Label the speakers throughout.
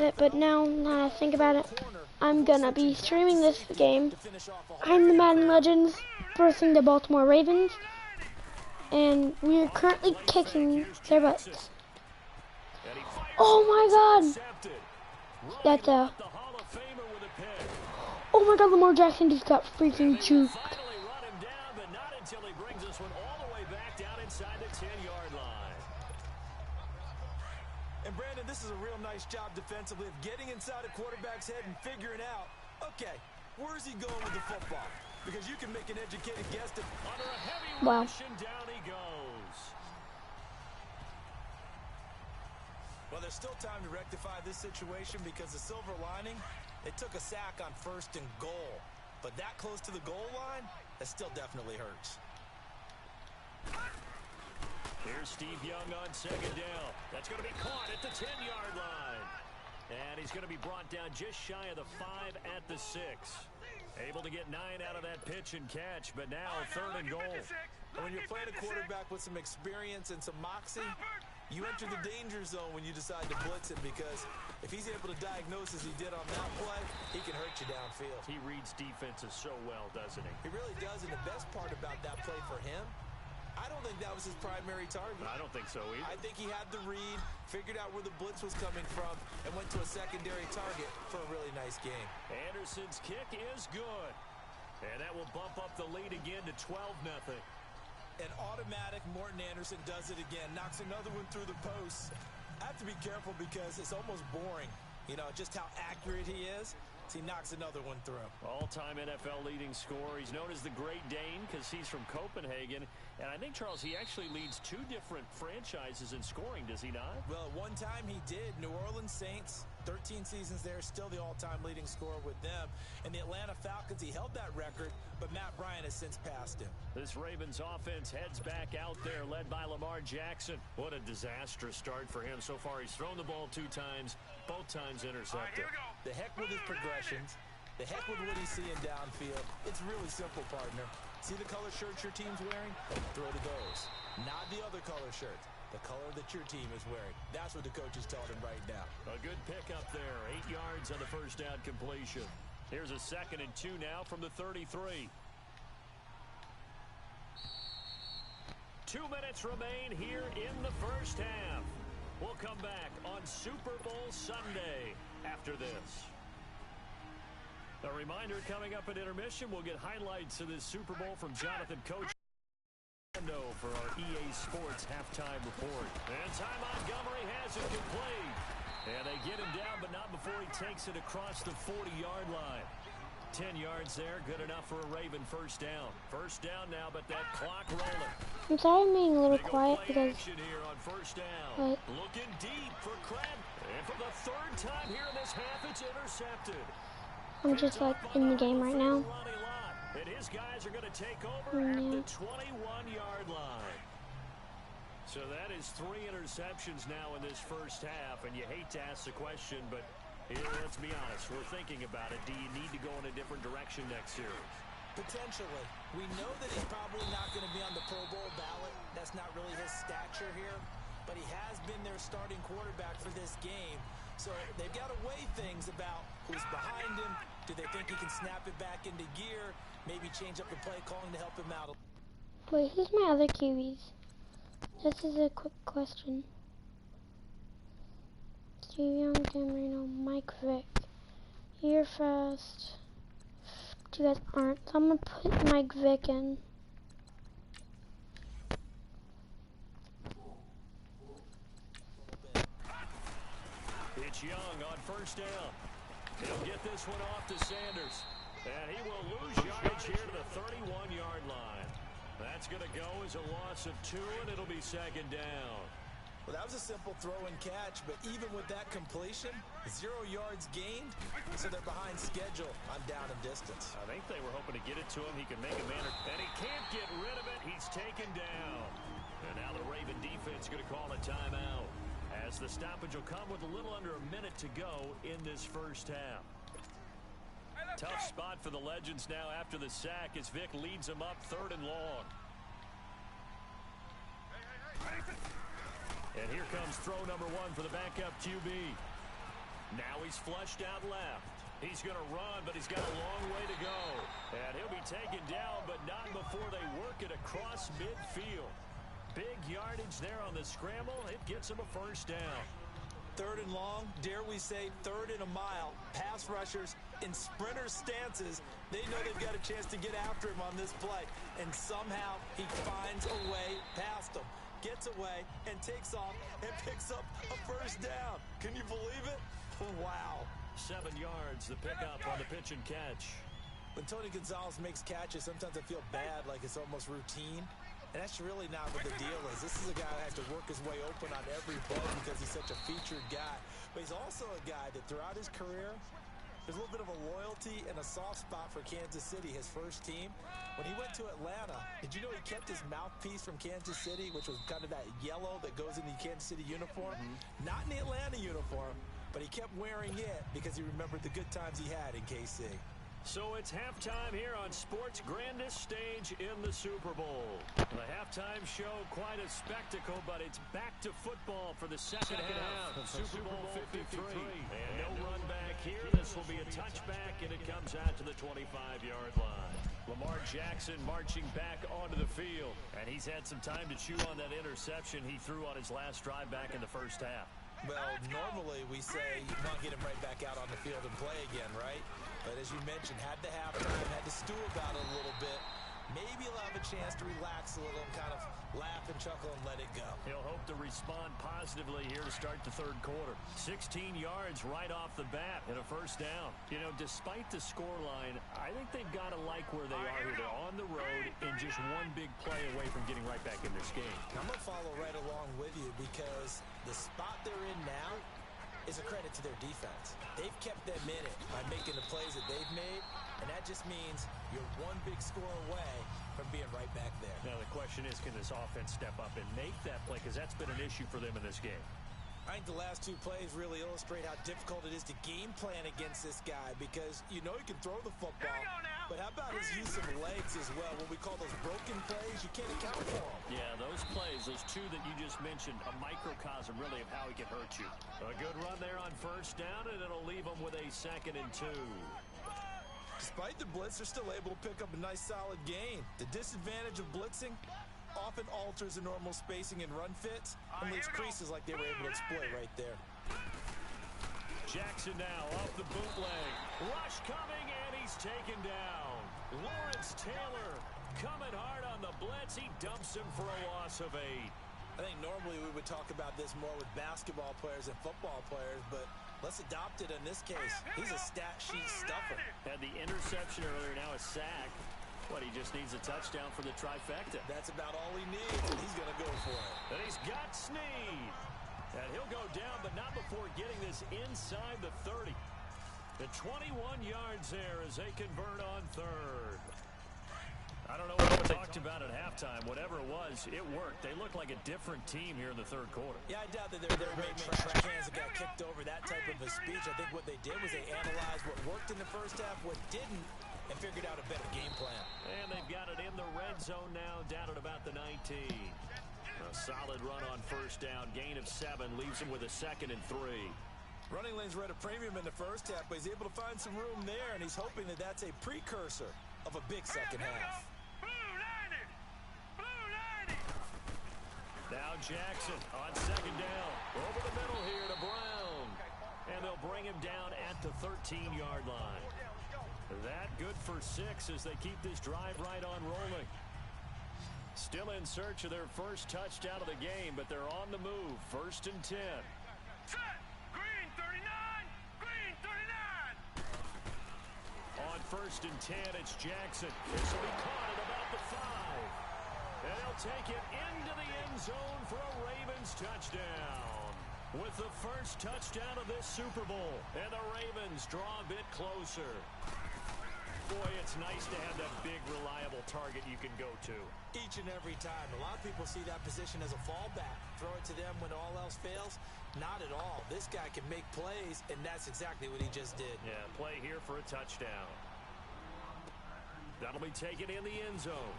Speaker 1: it, but now I think about it, I'm gonna be streaming this game. I'm the Madden Legends versus the Baltimore Ravens, and we're currently kicking their butts. Oh my God! That's a... Oh my God, Lamar Jackson just got freaking juked.
Speaker 2: And Brandon, this is a real nice job defensively of getting inside a quarterback's head and figuring out, okay, where's he going with the football? Because you can make an educated guess that under a heavy rush and down he goes. Well, there's still time to rectify this situation because the silver lining, they took a sack on 1st and goal. But that close to the goal line, that still definitely hurts.
Speaker 3: Here's Steve Young on 2nd down. That's going to be caught at the 10-yard line. And he's going to be brought down just shy of the 5 at the 6. Able to get 9 out of that pitch and catch, but now 3rd and goal.
Speaker 2: And when you're playing a quarterback with some experience and some moxie, you enter the danger zone when you decide to blitz him, because if he's able to diagnose as he did on that play, he can hurt you downfield.
Speaker 3: He reads defenses so well, doesn't he?
Speaker 2: He really does, and the best part about that play for him, I don't think that was his primary target.
Speaker 3: I don't think so either.
Speaker 2: I think he had the read, figured out where the blitz was coming from, and went to a secondary target for a really nice game.
Speaker 3: Anderson's kick is good. And that will bump up the lead again to 12-0.
Speaker 2: An automatic Morton Anderson does it again, knocks another one through the post. I have to be careful because it's almost boring, you know, just how accurate he is. He knocks another one through.
Speaker 3: All-time NFL leading scorer. He's known as the Great Dane because he's from Copenhagen. And I think, Charles, he actually leads 2 different franchises in scoring, does he not?
Speaker 2: Well, one time he did. New Orleans Saints, 13 seasons there, still the all-time leading scorer with them. And the Atlanta Falcons, he held that record, but Matt Bryant has since passed him.
Speaker 3: This Ravens offense heads back out there, led by Lamar Jackson. What a disastrous start for him so far. He's thrown the ball 2 times, both times intercepted.
Speaker 2: The heck with his progressions. The heck with what he's seeing downfield. It's really simple, partner. See the color shirts your team's wearing? Throw to those. Not the other color shirt. The color that your team is wearing. That's what the coach is telling him right now.
Speaker 3: A good pickup there. 8 yards on the first down completion. Here's a 2nd and 2 now from the 33. 2 minutes remain here in the first half. We'll come back on Super Bowl Sunday after this. A reminder, coming up at intermission, we'll get highlights of this Super Bowl from Jonathan Coach for our EA Sports halftime report. And Ty Montgomery has it complete. And they get him down, but not before he takes it across the 40-yard line. 10 yards there, good enough for a Raven first down. First down now, but that clock rolling.
Speaker 1: I'm sorry I'm being a little quiet because...
Speaker 3: Here on first down. Looking deep for Craig. And for the 3rd time here in this half, it's intercepted.
Speaker 1: I'm just like in the game right now.
Speaker 3: And his guys are going to take over at the 21-yard line. So that is 3 interceptions now in this first half. And you hate to ask the question, but here, let's be honest. We're thinking about it. Do you need to go in a different direction next year?
Speaker 2: Potentially. We know that he's probably not going to be on the Pro Bowl ballot. That's not really his stature here. But he has been their starting quarterback for this game. So they've got to weigh things about who's behind him. Do they think he can snap it back into gear? Maybe change up the play calling to help him out.
Speaker 1: Wait, who's my other QBs? This is a quick question. Steve Young, Dan Marino, Mike Vick. You're fast. But you guys aren't. So I'm going to put Mike Vick in.
Speaker 3: It's Young on first down. He'll get this one off to Sanders. And he will lose yardage here to the 31-yard line. That's going to go as a loss of 2, and it'll be 2nd down.
Speaker 2: Well, that was a simple throw and catch, but even with that completion, 0 yards gained, so they're behind schedule on down and distance.
Speaker 3: I think they were hoping to get it to him. He can make a man, and he can't get rid of it. He's taken down. And now the Raven defense going to call a timeout, as the stoppage will come with a little under a minute to go in this first half. Tough spot for the Legends now after the sack as Vick leads them up 3rd and long. And here comes throw number 1 for the backup QB. Now he's flushed out left. He's going to run, but he's got a long way to go. And he'll be taken down, but not before they work it across midfield. Big yardage there on the scramble. It gets him a first down.
Speaker 2: 3rd and long, dare we say 3rd and a mile. Pass rushers in sprinter stances, they know they've got a chance to get after him on this play. And somehow he finds a way past them. Gets away and takes off and picks up a first down. Can you believe it? Wow.
Speaker 3: 7 yards, the pickup on the pitch and catch.
Speaker 2: When Tony Gonzalez makes catches, sometimes I feel bad, like it's almost routine. And that's really not what the deal is. This is a guy who has to work his way open on every play because he's such a featured guy. But he's also a guy that throughout his career, there's a little bit of a loyalty and a soft spot for Kansas City, his first team. When he went to Atlanta, did you know he kept his mouthpiece from Kansas City, which was kind of that yellow that goes in the Kansas City uniform? Not in the Atlanta uniform, but he kept wearing it because he remembered the good times he had in KC.
Speaker 3: So it's halftime here on sports' grandest stage in the Super Bowl. The halftime show, quite a spectacle, but it's back to football for the second half of Super Bowl 53. And no run back here. This will be a touchback, and it comes out to the 25-yard line. Lamar Jackson marching back onto the field, and he's had some time to chew on that interception he threw on his last drive back in the first half.
Speaker 2: Well, normally we say you want to get him right back out on the field and play again, right? But as you mentioned, had the halftime, had to stew about it a little bit. Maybe he'll have a chance to relax a little and kind of laugh and chuckle and let it go.
Speaker 3: He'll hope to respond positively here to start the 3rd quarter. 16 yards right off the bat and a first down. You know, despite the scoreline, I think they've got to like where they are here. They're on the road and just one big play away from getting right back in this game.
Speaker 2: I'm going to follow right along with you because the spot they're in now is a credit to their defense. They've kept them in it by making the plays that they've made, and that just means you're one big score away from being right back there.
Speaker 3: Now the question is, can this offense step up and make that play? Because that's been an issue for them in this game.
Speaker 2: I think the last 2 plays really illustrate how difficult it is to game plan against this guy because you know he can throw the football, but how about his use of legs as well? What we call those broken plays, you can't account for them.
Speaker 3: Yeah, those plays, those 2 that you just mentioned, a microcosm really of how he can hurt you. A good run there on first down, and it'll leave him with a 2nd and 2.
Speaker 2: Despite the blitz, they're still able to pick up a nice solid gain. The disadvantage of blitzing often alters the normal spacing and run fits and leaves creases like they were able to exploit right there.
Speaker 3: Jackson now off the bootleg. Rush coming, and he's taken down. Lawrence Taylor coming hard on the blitz. He dumps him for a loss of 8.
Speaker 2: I think normally we would talk about this more with basketball players and football players, but let's adopt it in this case. He's a stat sheet stuffer.
Speaker 3: Had the interception earlier, now a sack. But he just needs a touchdown for the trifecta.
Speaker 2: That's about all he needs, and he's going to go for it.
Speaker 3: And he's got Snead. And he'll go down, but not before getting this inside the 30. The 21 yards there as they convert on 3rd. I don't know what they talked about at halftime. Whatever it was, it worked. They looked like a different team here in the 3rd quarter.
Speaker 2: Yeah, I doubt that they're main trash cans that got kicked over, that type of a speech. I think what they did was they analyzed what worked in the first half, what didn't, and figured out a better game plan.
Speaker 3: And they've got it in the red zone now, down at about the 19. A solid run on first down. Gain of 7 leaves him with a 2nd and 3.
Speaker 2: Running lanes were at a premium in the first half, but he's able to find some room there, and he's hoping that that's a precursor of a big second half.
Speaker 3: Now Jackson on 2nd down. Over the middle here to Brown. And they'll bring him down at the 13-yard line. That good for 6 as they keep this drive right on rolling. Still in search of their first touchdown of the game, but they're on the move. 1st and 10.
Speaker 4: Set! Green 39! Green 39!
Speaker 3: On 1st and 10, it's Jackson. This will be caught at about the 5. And he'll take it into the end zone for a Ravens touchdown. With the first touchdown of this Super Bowl. And the Ravens draw a bit closer. Boy, it's nice to have that big, reliable target you can go to.
Speaker 2: Each and every time. A lot of people see that position as a fallback. Throw it to them when all else fails. Not at all. This guy can make plays, and that's exactly what he just did.
Speaker 3: Yeah, play here for a touchdown. That'll be taken in the end zone.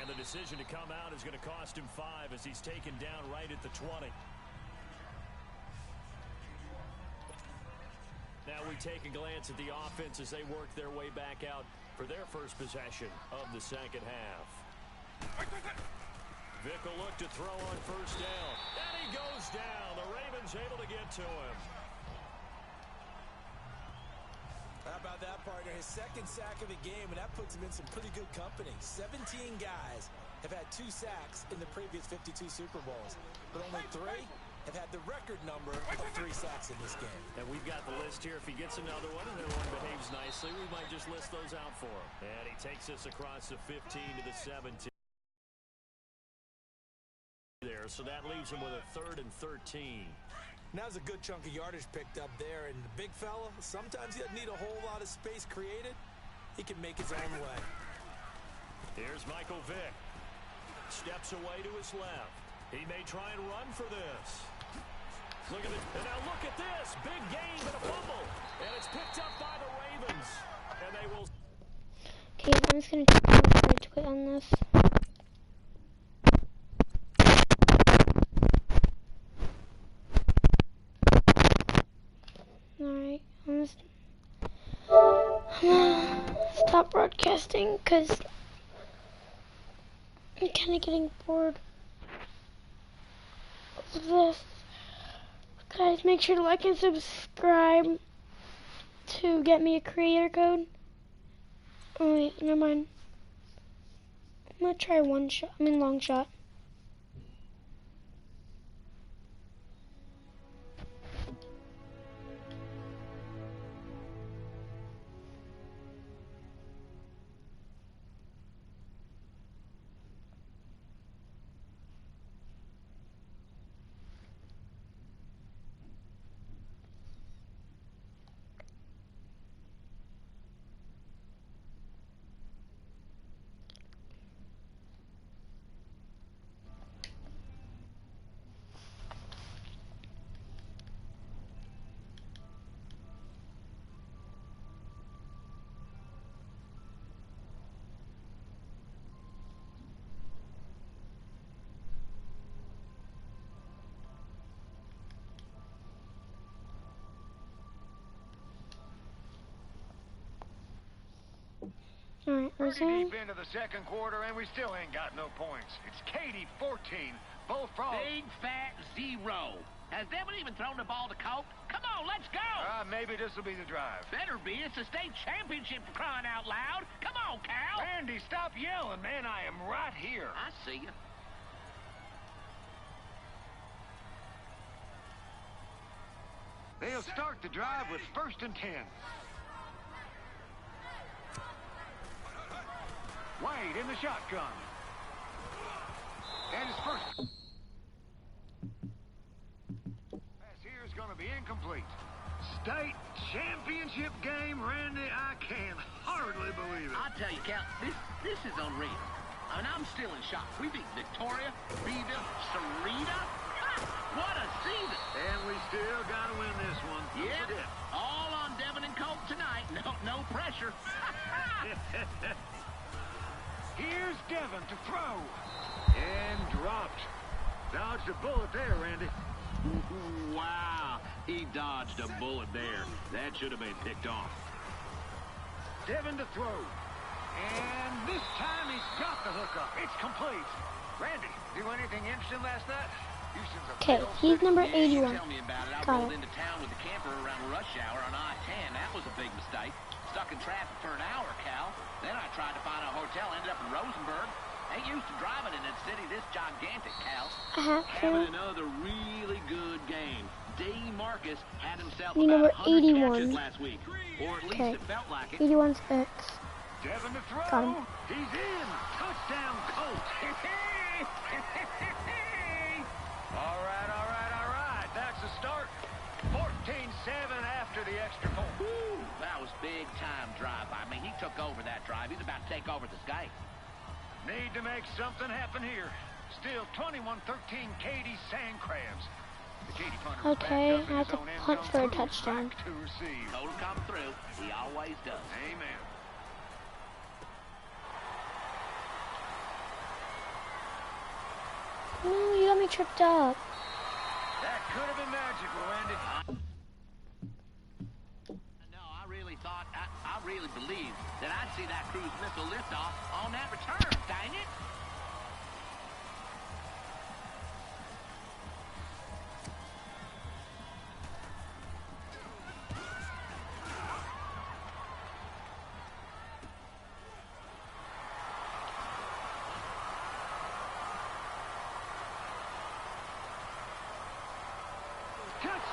Speaker 3: And the decision to come out is going to cost him 5 as he's taken down right at the 20. we take a glance at the offense as they work their way back out for their first possession of the second half. Vick will look to throw on first down. And he goes down. The Ravens able to get to him.
Speaker 2: How about that, partner? His second sack of the game, and that puts him in some pretty good company. 17 guys have had 2 sacks in the previous 52 Super Bowls, but only 3 have had the record number of 3 sacks in this game.
Speaker 3: And we've got the list here. If he gets another one and everyone behaves nicely, we might just list those out for him. And he takes us across the 15 to the 17. There, so that leaves him with a 3rd and 13.
Speaker 2: Now's a good chunk of yardage picked up there, and the big fella, sometimes he doesn't need a whole lot of space created. He can make his own way.
Speaker 3: Here's Michael Vick. Steps away to his left. He may try and run for this. Look at it. And now look at this. Big gain and a fumble. And it's picked up by the Ravens. And they will...
Speaker 1: Okay, I'm just going to rage quit on this. Alright, I'm gonna stop broadcasting because I'm kind of getting bored of this. Guys, make sure to like and subscribe to get me a creator code. Oh wait, never mind. I'm gonna try long shot. Alright, we're
Speaker 4: Pretty deep into the second quarter, and we still ain't got no points. It's Katie 14, both frogs.
Speaker 5: Big fat 0. Has Devin even thrown the ball to Colt? Come on, let's go!
Speaker 4: Maybe this will be the drive.
Speaker 5: Better be. It's the state championship for crying out loud. Come on, Cal!
Speaker 4: Randy, stop yelling, man. I am right here.
Speaker 5: I see you.
Speaker 4: They'll start the drive with 1st and 10. Wade in the shotgun. And his first pass here is going to be incomplete. State championship game, Randy. I can hardly believe it.
Speaker 5: I tell you, Cal, this is unreal. I mean, I'm still in shock. We beat Victoria, Beeville, Sarita. What a season!
Speaker 4: And we still got to win this one.
Speaker 5: Yeah, all on Devin and Colt tonight. No pressure.
Speaker 4: Here's Devin to throw. And dropped. Dodged a bullet there, Randy.
Speaker 5: Wow, he dodged a bullet there. That should have been picked off.
Speaker 4: Devin to throw. And this time he's got the hookup. It's complete. Randy, do anything interesting last night?
Speaker 1: Okay, he's number 81.
Speaker 5: Tell me about it. I
Speaker 1: Got
Speaker 5: rolled
Speaker 1: it.
Speaker 5: into town with the camper around rush hour on I-10. That was a big mistake. Stuck in traffic for an hour, Cal. Then I tried to find a hotel, ended up in Rosenberg. Ain't used to driving in a city this gigantic, Cal.
Speaker 1: I have
Speaker 5: Having
Speaker 1: to.
Speaker 5: another really good game. D. Marcus had himself
Speaker 1: You
Speaker 5: about
Speaker 1: number
Speaker 5: 100
Speaker 1: 81.
Speaker 5: catches last week. Or at least
Speaker 1: Okay.
Speaker 5: it felt like it.
Speaker 1: 81's X.
Speaker 4: Devin to throw.
Speaker 1: Got him.
Speaker 4: He's in. Touchdown, Colt. All right. That's the start. 14-7 after the extra point.
Speaker 5: Woo, that was big time drive. I mean, he took over that drive. He's about to take over this game.
Speaker 4: Need to make something happen here. Still 21-13 Katie Sandcrabs. The Katy punter was
Speaker 1: Okay,
Speaker 4: backed up in
Speaker 1: I have
Speaker 4: his
Speaker 1: to
Speaker 4: own end
Speaker 1: punt
Speaker 4: zone,
Speaker 1: for a
Speaker 4: put it
Speaker 1: touchdown.
Speaker 4: back to receive.
Speaker 5: Told him come through. He always does.
Speaker 4: Amen.
Speaker 1: No, you got me tripped up.
Speaker 4: That could have been magical, Randy.
Speaker 5: I really believed that I'd see that cruise missile liftoff on that return, dang it.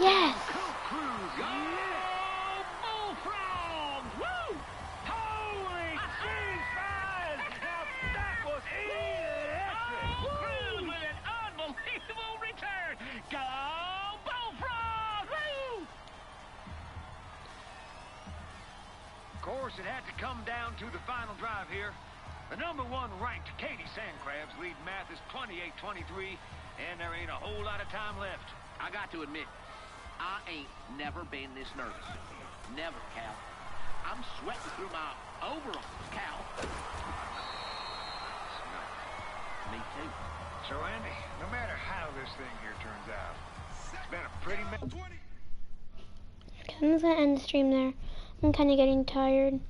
Speaker 1: Yes.
Speaker 4: Go, Bullfrogs! Woo! Holy cheese Now that was electric!
Speaker 5: Cruise with an unbelievable return. Go Bullfrogs! Woo!
Speaker 4: Of course, it had to come down to the final drive here. The #1 ranked Katy Sandcrabs lead Mathis 28-23, and there ain't a whole lot of time left.
Speaker 5: I got to admit, I ain't never been this nervous. Never, Cal. I'm sweating through my overalls, Cal. Me too.
Speaker 4: So, Andy, no matter how this thing here turns out, it's been a pretty...
Speaker 1: I'm just gonna end the stream there. I'm kind of getting tired.